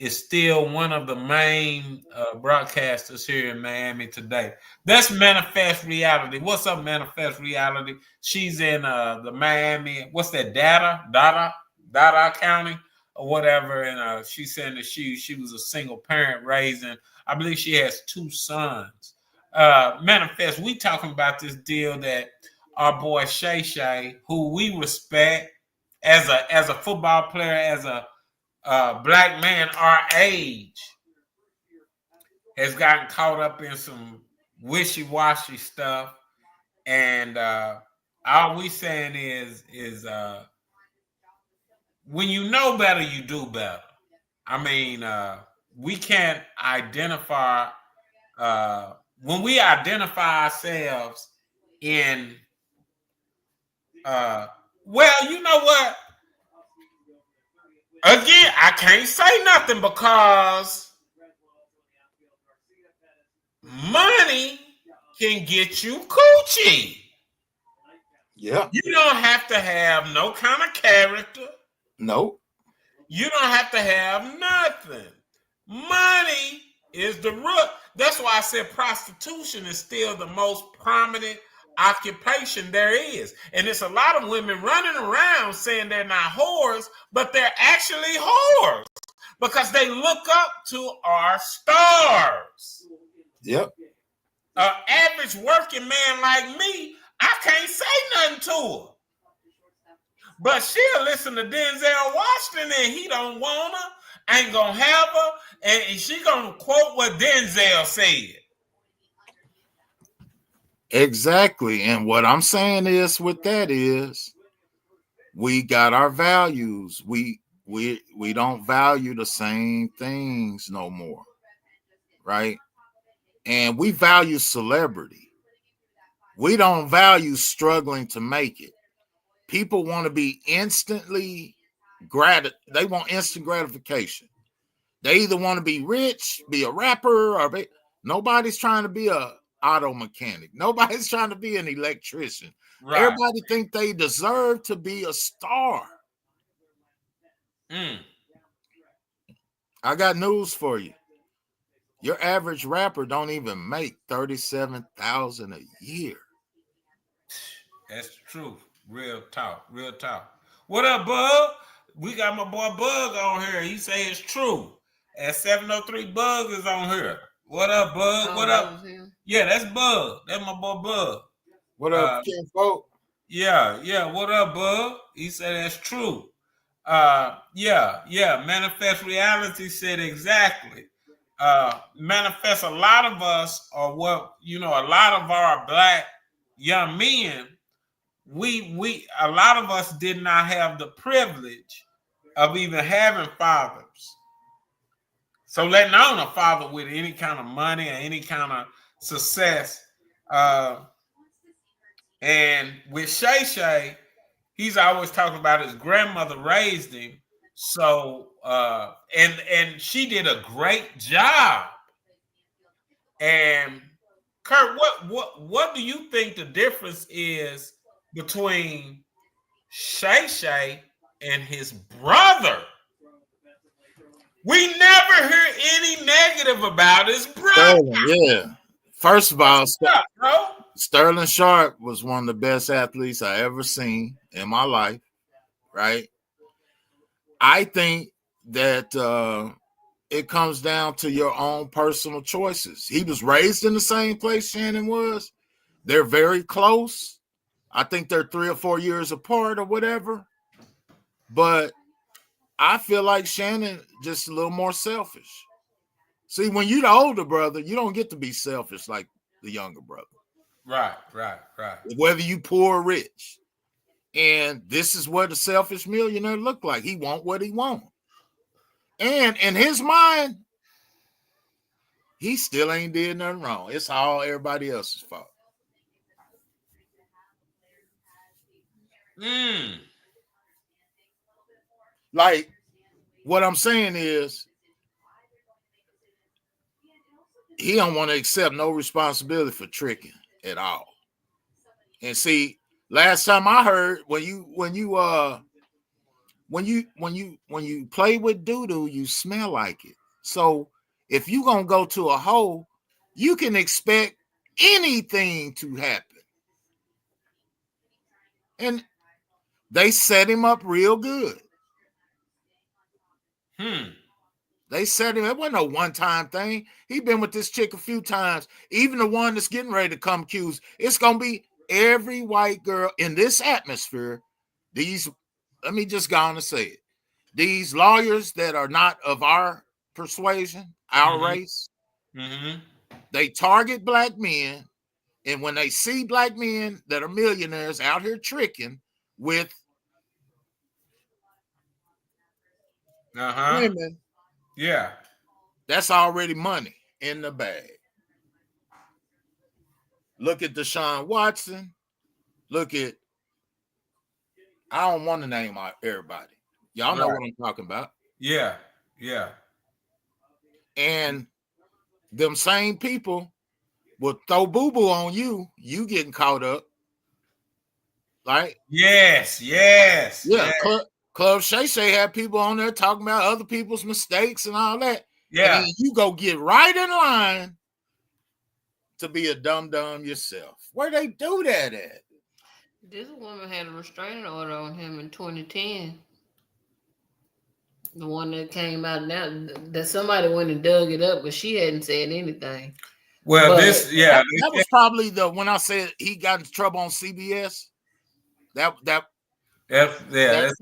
Speaker 2: is still one of the main broadcasters here in Miami today. That's Manifest Reality. What's up, Manifest Reality? She's in the Miami, what's that, Dada County or whatever, and she's saying that she was a single parent raising, I believe she has 2 sons. Manifest, we talking about this deal that our boy Shay, who we respect as a football player, as a black man our age, has gotten caught up in some wishy-washy stuff, and all we saying is when you know better, you do better. I mean, we can't identify when we identify ourselves in well, you know what? Again, I can't say nothing because money can get you coochie.
Speaker 1: Yeah.
Speaker 2: You don't have to have no kind of character.
Speaker 1: No.
Speaker 2: You don't have to have nothing. Money is the root. That's why I said prostitution is still the most prominent occupation there is. And it's a lot of women running around saying they're not whores, but they're actually whores because they look up to our stars.
Speaker 1: Yep.
Speaker 2: An average working man like me, I can't say nothing to her. But she'll listen to Denzel Washington and he don't want her, ain't gonna have her, and she gonna quote what Denzel said.
Speaker 1: Exactly. And what I'm saying is with that is we got our values. We don't value the same things no more. Right? And we value celebrity. We don't value struggling to make it. People want to be instantly they want instant gratification. They either want to be rich, be a rapper, or nobody's trying to be a auto mechanic. Nobody's trying to be an electrician. Right. Everybody think they deserve to be a star. I got news for you. Your average rapper don't even make $37,000 a year.
Speaker 2: That's the truth. Real talk. What up, Bug? We got my boy Bug on here. He say it's true. At 703 Bug is on here. What up, Bug? What up? Yeah, that's Bug. That's my boy Bug.
Speaker 1: What up, King Folk?
Speaker 2: Yeah. What up, Bug? He said that's true. Yeah. Manifest Reality said exactly. Manifest, a lot of us are what, a lot of our black young men, a lot of us did not have the privilege of even having fathers. So letting on a father with any kind of money or any kind of success. And with Shay Shay, he's always talking about his grandmother raised him. So and she did a great job. And Curt, what do you think the difference is between Shay Shay and his brother? We never hear any negative about his brother.
Speaker 1: Yeah. First of all, Sterling Sharp was one of the best athletes I ever seen in my life, right? I think that it comes down to your own personal choices. He was raised in the same place Shannon was. They're very close. I think they're 3 or 4 years apart or whatever. But I feel like Shannon just a little more selfish. See, when you're the older brother, you don't get to be selfish like the younger brother.
Speaker 2: Right.
Speaker 1: Whether you poor or rich. And this is what a selfish millionaire look like. He want what he want. And in his mind, he still ain't did nothing wrong. It's all everybody else's fault. Like, what I'm saying is, he don't want to accept no responsibility for tricking at all. And see, last time I heard, when you play with doo-doo, you smell like it. So if you gonna go to a hole, you can expect anything to happen. And they set him up real good. They set him. It wasn't a one-time thing. He been with this chick a few times. Even the one that's getting ready to come accused. It's gonna be every white girl in this atmosphere. Let me just go on and say it. These lawyers that are not of our persuasion, our race, they target black men. And when they see black men that are millionaires out here tricking with women, that's already money in the bag. Look at Deshaun Watson. Look at, I don't want to name out everybody. Y'all know what I'm talking about.
Speaker 2: Yeah.
Speaker 1: And them same people will throw boo-boo on you getting caught up. Right?
Speaker 2: Yes.
Speaker 1: Yeah. Club Shay Shay had people on there talking about other people's mistakes and all that.
Speaker 2: Yeah.
Speaker 1: And then you go get right in line to be a dum-dum yourself. Where they do that at?
Speaker 3: This woman had a restraining order on him in 2010. The one that came out now, that somebody went and dug it up, but she hadn't said anything.
Speaker 2: Well,
Speaker 1: that was probably when I said he got into trouble on CBS. That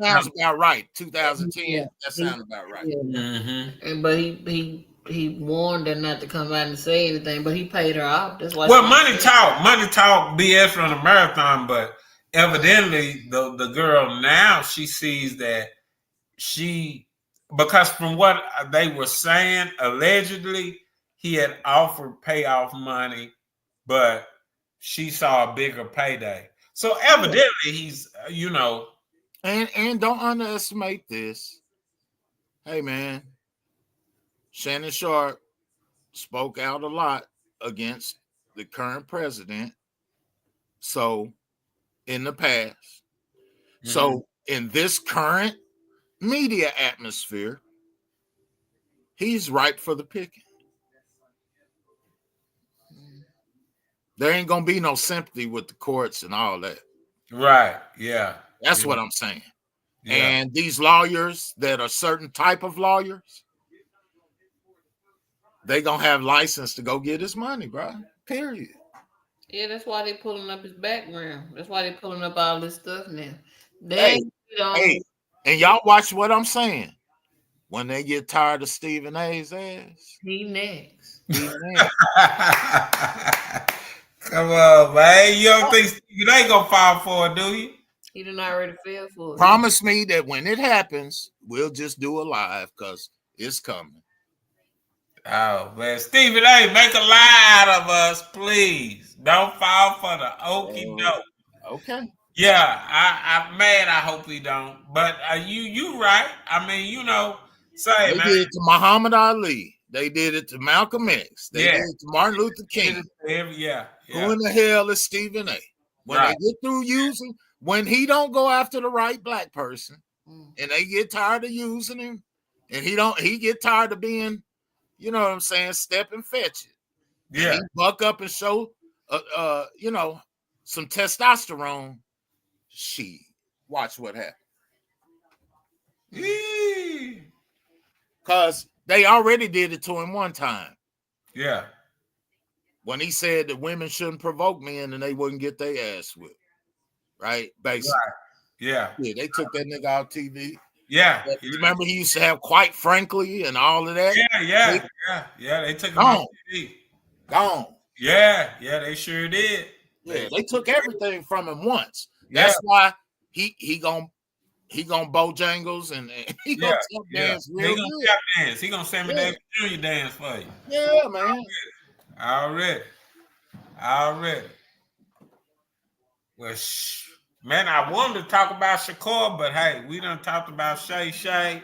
Speaker 1: sounds about right. 2010. Yeah, that sounds about right.
Speaker 3: Yeah. And but he warned her not to come out and say anything, but he paid her off. That's why.
Speaker 2: Well, money talk BS from the marathon, but evidently the girl now, she sees that because from what they were saying, allegedly he had offered payoff money, but she saw a bigger payday. So evidently he's,
Speaker 1: And don't underestimate this. Hey man, Shannon Sharp spoke out a lot against the current president. So in the past. So in this current media atmosphere, he's ripe for the picking. There ain't gonna be no sympathy with the courts and all that.
Speaker 2: Right. Yeah.
Speaker 1: That's what I'm saying.
Speaker 2: Yeah.
Speaker 1: And these lawyers that are certain type of lawyers, they gonna have license to go get his money, bro. Period.
Speaker 3: Yeah, that's why they pulling up his background. That's why they pulling up all this stuff now.
Speaker 1: Hey,
Speaker 3: Then you know,
Speaker 1: hey, and y'all watch what I'm saying. When they get tired of Stephen A's ass,
Speaker 3: he next.
Speaker 1: he next.
Speaker 2: Come on, man. You don't think you ain't gonna fall for it, do you?
Speaker 3: He done already fell for it.
Speaker 1: Promise me that when it happens, we'll just do a live because it's coming.
Speaker 2: Oh man, Stephen A, make a lie out of us, please. Don't fall for the okie doke.
Speaker 1: Okay.
Speaker 2: Yeah, I hope he don't. But you right. I mean, say
Speaker 1: They
Speaker 2: man.
Speaker 1: did it to Muhammad Ali. They did it to Malcolm X. They
Speaker 2: Yeah.
Speaker 1: did it to Martin Luther King.
Speaker 2: Yeah.
Speaker 1: Who in the hell is Stephen A? When
Speaker 2: Right.
Speaker 1: they get through using, when he don't go after the right black person, and they get tired of using him, and he get tired of being, you know what I'm saying, step and fetch it.
Speaker 2: Yeah.
Speaker 1: And he buck up and show, some testosterone. She watch what happens. Because they already did it to him one time.
Speaker 2: Yeah.
Speaker 1: When he said that women shouldn't provoke men and they wouldn't get their ass whipped. Right? Basically.
Speaker 2: Right. Yeah.
Speaker 1: Yeah, they took that nigga off TV.
Speaker 2: Yeah.
Speaker 1: Remember he used to have Quite Frankly and all of that?
Speaker 2: Yeah. They took him off TV.
Speaker 1: Gone.
Speaker 2: Yeah, they sure did.
Speaker 1: Yeah, they took everything from him once. That's why he gonna Bojangles and he gonna tap dance real good.
Speaker 2: Tap dance. He gonna Sammy Davis Jr. dance for you.
Speaker 1: Yeah, man.
Speaker 2: Already. Well, man, I wanted to talk about Shakur, but hey, we done talked about Shay.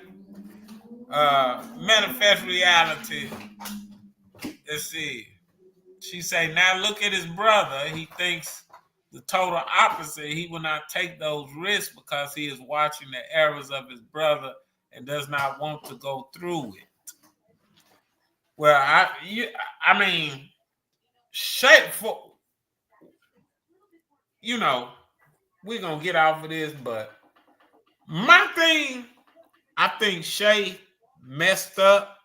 Speaker 2: Manifest reality. Let's see. She say, now look at his brother. He thinks the total opposite. He will not take those risks because he is watching the errors of his brother and does not want to go through it. Well, I mean, Shay, we're going to get off of this, but my thing, I think Shay messed up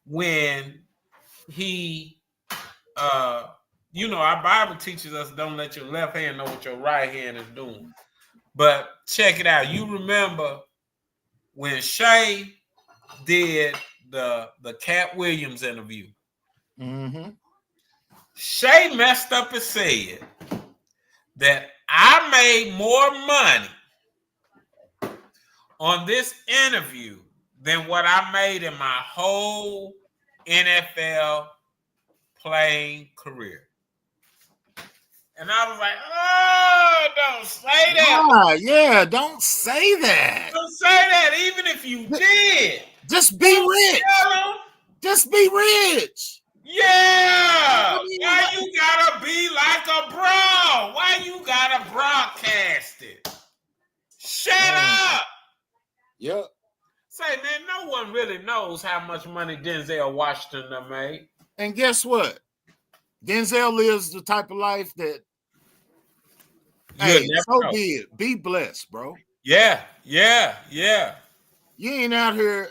Speaker 2: when he, our Bible teaches us don't let your left hand know what your right hand is doing. But check it out. You remember when Shay did the Cat Williams interview.
Speaker 1: Mm-hmm.
Speaker 2: Shay messed up and said that I made more money on this interview than what I made in my whole NFL playing career. And I was like, oh, don't say that.
Speaker 1: Yeah, don't say that.
Speaker 2: Don't say that, even if you did.
Speaker 1: Just be rich. Just be rich.
Speaker 2: Yeah. Why you gotta be like a bro? Why you gotta broadcast it? Shut up.
Speaker 1: Yep.
Speaker 2: Say, man, no one really knows how much money Denzel Washington made.
Speaker 1: And guess what? Denzel lives the type of life that, hey, so be it. Be blessed, bro.
Speaker 2: Yeah.
Speaker 1: You ain't out here,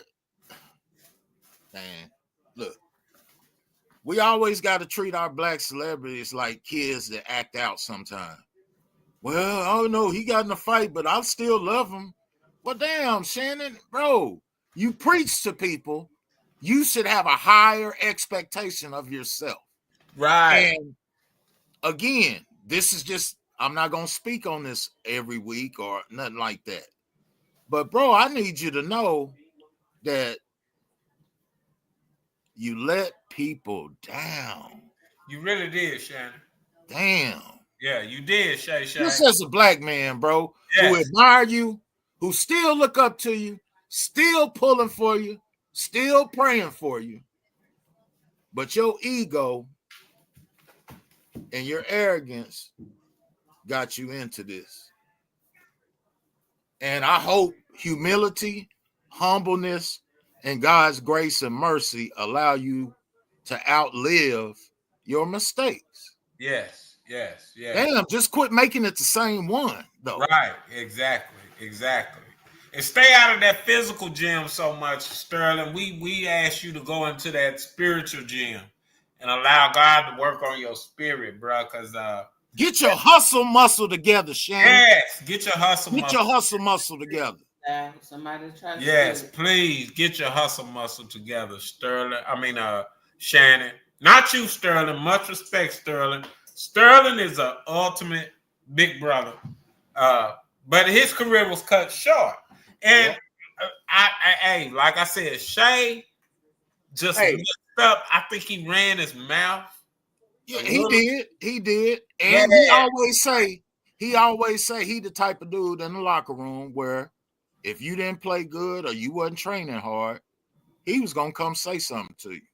Speaker 1: man. Look, we always got to treat our black celebrities like kids that act out sometimes. Well, oh no, he got in a fight, but I still love him. Well, damn, Shannon, bro, you preach to people. You should have a higher expectation of yourself.
Speaker 2: Right.
Speaker 1: And again, this is just, I'm not going to speak on this every week or nothing like that. But, bro, I need you to know that you let people down.
Speaker 2: You really did, Shannon.
Speaker 1: Damn.
Speaker 2: Yeah, you did, Shay.
Speaker 1: This is a black man, bro, who admire you, who still look up to you, still pulling for you, still praying for you. But your ego and your arrogance got you into this. And I hope humility, humbleness, and God's grace and mercy allow you to outlive your mistakes.
Speaker 2: Yes.
Speaker 1: Damn, just quit making it the same one, though.
Speaker 2: Right, exactly. Exactly. And stay out of that physical gym so much, Sterling. We ask you to go into that spiritual gym and allow God to work on your spirit, bro. Because
Speaker 1: get your hustle muscle together, Shannon.
Speaker 2: yes, get your hustle
Speaker 1: Get
Speaker 2: muscle.
Speaker 1: your hustle muscle together.
Speaker 3: Somebody try to
Speaker 2: Yes, please get your hustle muscle together, Sterling. Shannon. Not you, Sterling. Much respect, Sterling. Sterling is an ultimate big brother. But his career was cut short. And hey, like I said, Shay just messed up. I think he ran his mouth.
Speaker 1: Yeah, he did. He did. And
Speaker 2: Yeah.
Speaker 1: he always say he the type of dude in the locker room where if you didn't play good or you wasn't training hard, he was gonna come say something to you.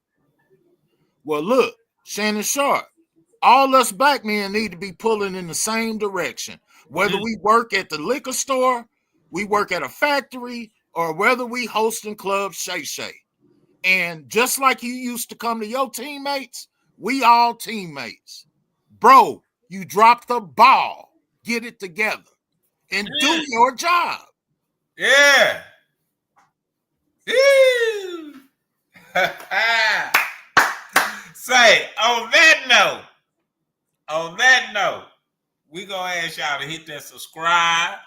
Speaker 1: Well, look, Shannon Sharp, all us black men need to be pulling in the same direction. Whether we work at the liquor store, we work at a factory, or whether we hosting Club Shay Shay. And just like you used to come to your teammates, we all teammates. Bro, you dropped the ball. Get it together and do your job.
Speaker 2: Yeah. Say, on that note, we gonna ask y'all to hit that subscribe,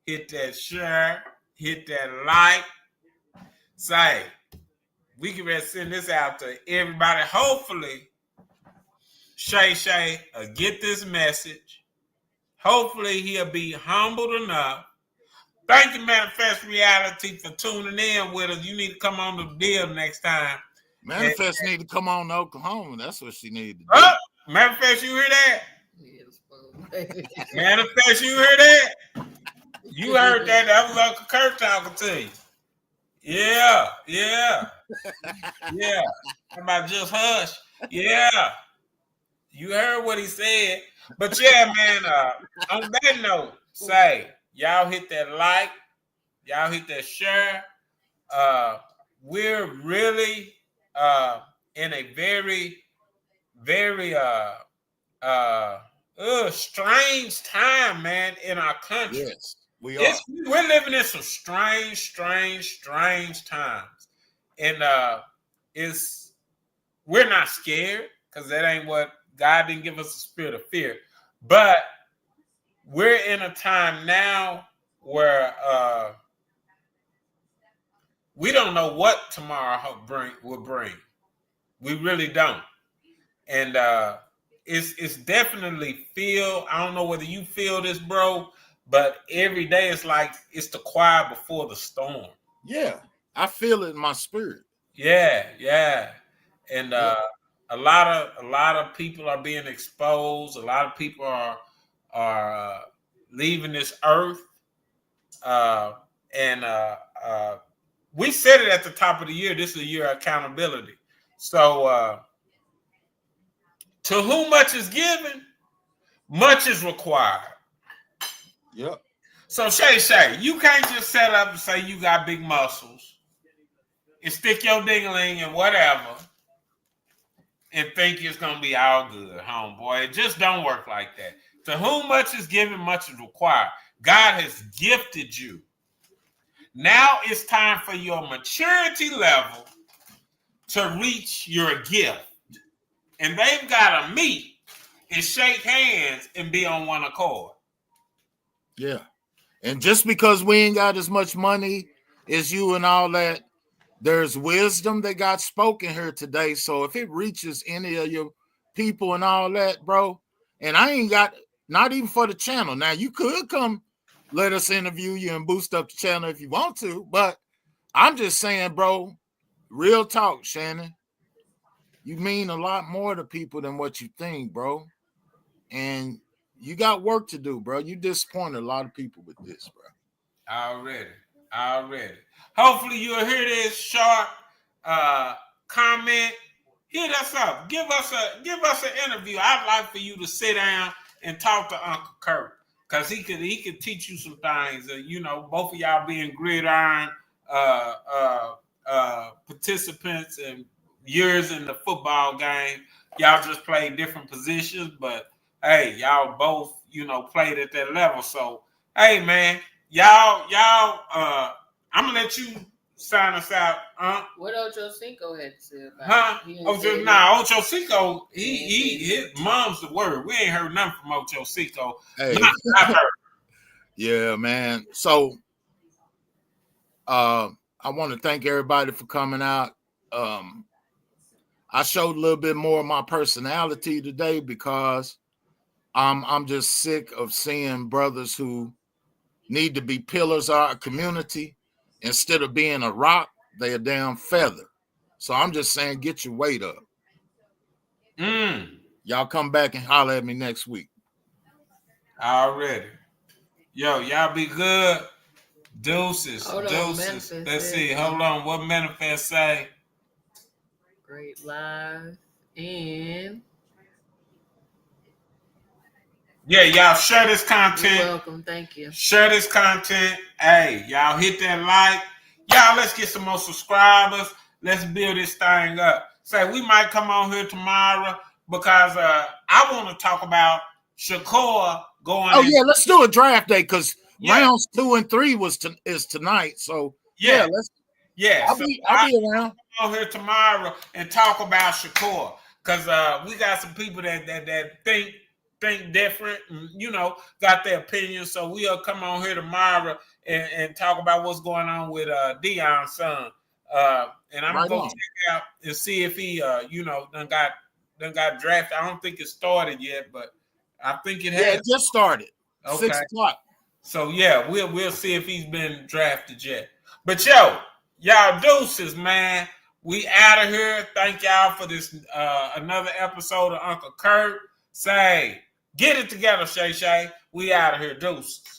Speaker 2: hit that share, hit that like. Say, we can send this out to everybody. Hopefully, Shay Shay will get this message. Hopefully, he'll be humbled enough. Thank you, Manifest Reality, for tuning in with us. You need to come on the deal next time.
Speaker 1: Manifest need to come on to Oklahoma. That's what she needed to do.
Speaker 2: Oh, Manifest, you hear that? Manifest, you hear that? You heard that. That was Uncle Curt talking to you. Yeah. Somebody just hush. Yeah. You heard what he said. But yeah, man, on that note, say, y'all hit that like, y'all hit that share. We're really in a very, very strange time, man, in our country.
Speaker 1: Yes, we are.
Speaker 2: We're living in some strange times. And we're not scared, because that ain't what God didn't give us a spirit of fear. But we're in a time now where we don't know what tomorrow will bring. We really don't. And it's definitely I don't know whether you feel this, bro, but every day it's like it's the quiet before the storm.
Speaker 1: Yeah, I feel it in my spirit.
Speaker 2: Yeah. And a lot of people are being exposed. A lot of people are leaving this earth. And we said it at the top of the year. This is a year of accountability. So to whom much is given, much is required.
Speaker 1: Yep.
Speaker 2: So Shay, you can't just set up and say you got big muscles and stick your ding-a-ling and whatever and think it's gonna be all good, homeboy. It just don't work like that. To whom much is given, much is required. God has gifted you. Now it's time for your maturity level to reach your gift. And they've got to meet and shake hands and be on one accord.
Speaker 1: Yeah. And just because we ain't got as much money as you and all that, there's wisdom that got spoken here today. So if it reaches any of your people and all that, bro, and I ain't got, not even for the channel. Now, you could come let us interview you and boost up the channel if you want to, but I'm just saying, bro, real talk, Shannon. You mean a lot more to people than what you think, bro. And you got work to do, bro. You disappointed a lot of people with this, bro.
Speaker 2: Already. Hopefully you'll hear this short comment. Hit us up. Give us an interview. I'd like for you to sit down and talk to Uncle Curt, because he could teach you some things. Both of y'all being gridiron participants and years in the football game. Y'all just played different positions, but hey, y'all both, played at that level. So, hey, man, y'all. I'm gonna let you sign us out,
Speaker 3: What Ocho Cinco had to say about
Speaker 2: huh?
Speaker 3: it?
Speaker 2: Ocho Cinco. His mom's the word. We ain't heard nothing from Ocho Cinco.
Speaker 1: Hey,
Speaker 2: I've heard.
Speaker 1: yeah, man. So, I want to thank everybody for coming out. I showed a little bit more of my personality today because I'm just sick of seeing brothers who need to be pillars of our community. Instead of being a rock, they a damn feather. So I'm just saying, get your weight up. Y'all come back and holler at me next week.
Speaker 2: Already. Yo, y'all be good. Deuces.
Speaker 3: Hold on,
Speaker 2: Deuces.
Speaker 3: Manifest
Speaker 2: Let's
Speaker 3: said
Speaker 2: see. Hold
Speaker 3: something.
Speaker 2: on. What Manifest say?
Speaker 3: Great live and
Speaker 2: Yeah, y'all share this content.
Speaker 3: you're welcome. Thank you.
Speaker 2: Share this content. Hey, y'all hit that like. Y'all, let's get some more subscribers. Let's build this thing up. Say, we might come on here tomorrow because I want to talk about Shakur going.
Speaker 1: Oh yeah, let's do a draft day because
Speaker 2: Yeah.
Speaker 1: rounds 2 and 3 is tonight. So
Speaker 2: Yeah.
Speaker 1: let's.
Speaker 2: Yeah,
Speaker 1: I'll be around.
Speaker 2: On here tomorrow and talk about Shakur because we got some people that think different, and, you know, got their opinions. So we'll come on here tomorrow and talk about what's going on with Dion's son. And I'm
Speaker 1: Right
Speaker 2: gonna
Speaker 1: on.
Speaker 2: check out and see if he, done got drafted. I don't think it started yet, but I think it has.
Speaker 1: Yeah, it just started.
Speaker 2: Okay.
Speaker 1: 6 o'clock.
Speaker 2: So yeah, we'll see if he's been drafted yet. But yo, y'all deuces, man. We out of here. Thank y'all for this another episode of Uncle Curt. Say, get it together, Shay Shay. We out of here, deuces.